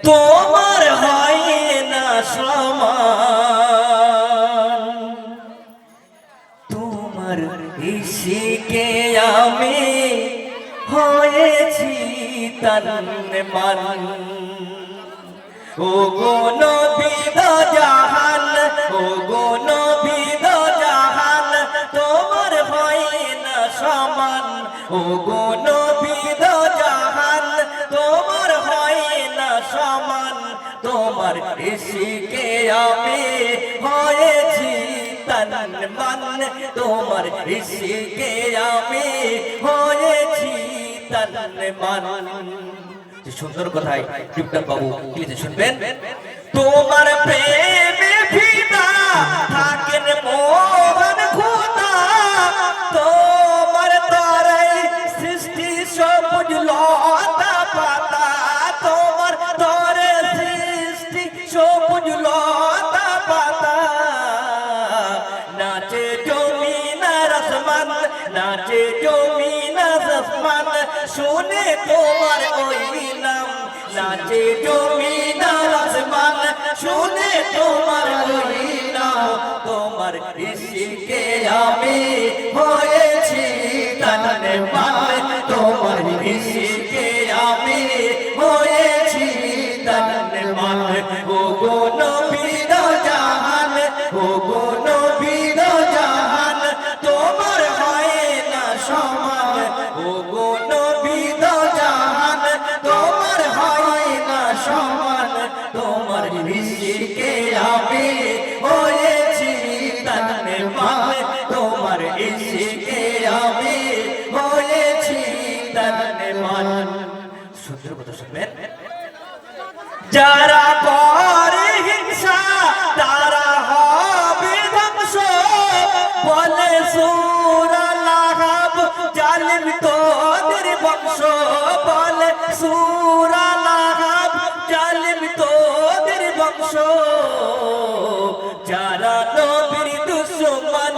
তোমার হয় না সমান, তোমার ইশিকে আমি হয়েছি তন মন। ও গো নবী দো জাহান, ও গো নবী দো জাহান, তোমার হয় না সমান। ও গো নবী দো জাহান, তোমার হয় না সমান। তোমার ইশিকে আমি হয়েছি তন মন, তোমার ইশিকে আমি হয়েছি তন মন। সুন্দর কথায় টিপটপ বাবু লিখে শুনবেন। তোমার প্রেমে ফিদা থাকেন মোহন খোদা, তোমার তরে সৃষ্টি সবুজ লতা পাতা, তোমার তরে সৃষ্টি সবুজ লতা পাতা। নাচে জমিন আর আসমান, নাচে জমিন আর আসমান, শুনে তোমার ওই নাম। নাচে জমিন আর আসমান, শুনে তোমার ওই নাম। তোমার ইশিকে আমি হয়েছি তন মন, তোমার ইশিকে আমি হয়েছি তন মন। ও গো নবী দো জাহান, ও গো নবী দো জাহান, তোমার হয় না সমান। ও গো নবী দো জাহান, তোমার হয় না সমান। তোমার ইশিকে আমি হয়েছি তন মন, তোমার ইশিকে আমি হয়েছি তন মন। সুন্দর কথা শুনবেন। যারা করে হিংসা তারা হবে ধ্বংস, বলে সূরা লাহাব জালিম তোদের বংশ, বলে সূরা লাহাব জালিম তোদের বংশ। যারা নবীর দুশমন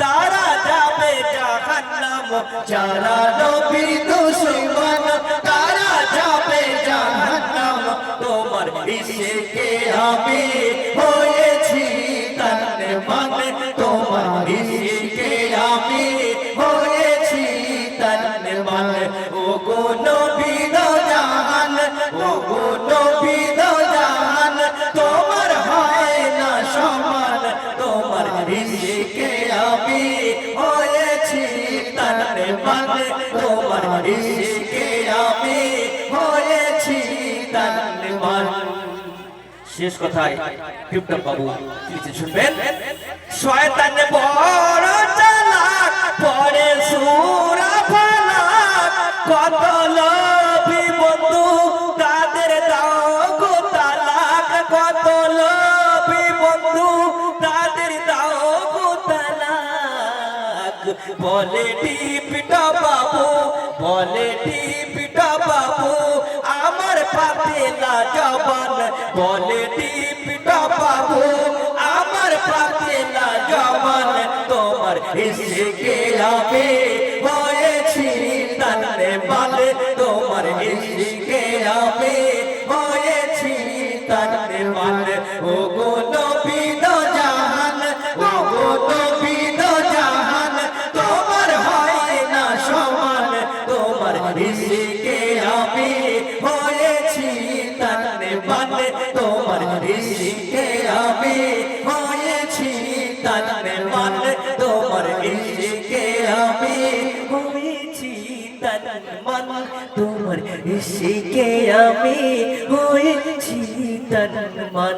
তারা যাবে জাহান্নাম, যারা নবীর দুশমন তারা যাবে জাহান্নাম। তোমার ইশিকে আমি হয়েছি তন মন, তোমার ইশিকে আমি হয়েছি তন মন। ও গো নবী দো জাহান, ও গো নবী দো জাহান, তোমার হয় না সমান। তোমার ইশিকে আমি হয়েছি তন মন, তোমার ইশিকে আমি হয়েছি তন মন। শেষ কথায় টিপটপ বাবু লিখে শুনবেন। শয়তান বড় চালাক পড়ে সূরা ফালাক, কত লোভী বন্ধু তাদের দাও গো তালাক, কত লোভী বন্ধু তাদের দাও গো তালাক। বলে টিপটপ বাবু, বলে টিপটপ বাবু আমার পাতেলা জবান, বলে টিপটপ বাবু আমার পাতেলা জবান। তোমার ইশিকে আমি হয়েছি তন মন, তোমার ইশিকে আমি হয়েছি তন মন। ও গো নবী দো জাহান, ও গো নবী দো জাহান, তোমার হয় না সমান। তোমার ইশিকে আমি হয়েছি তন মন, তোমার ইশিকে আমি হয়েছি তন মন, তোমার ইশিকে আমি হয়েছি তন মন, তোমার ইশিকে আমি হয়েছি তন মন।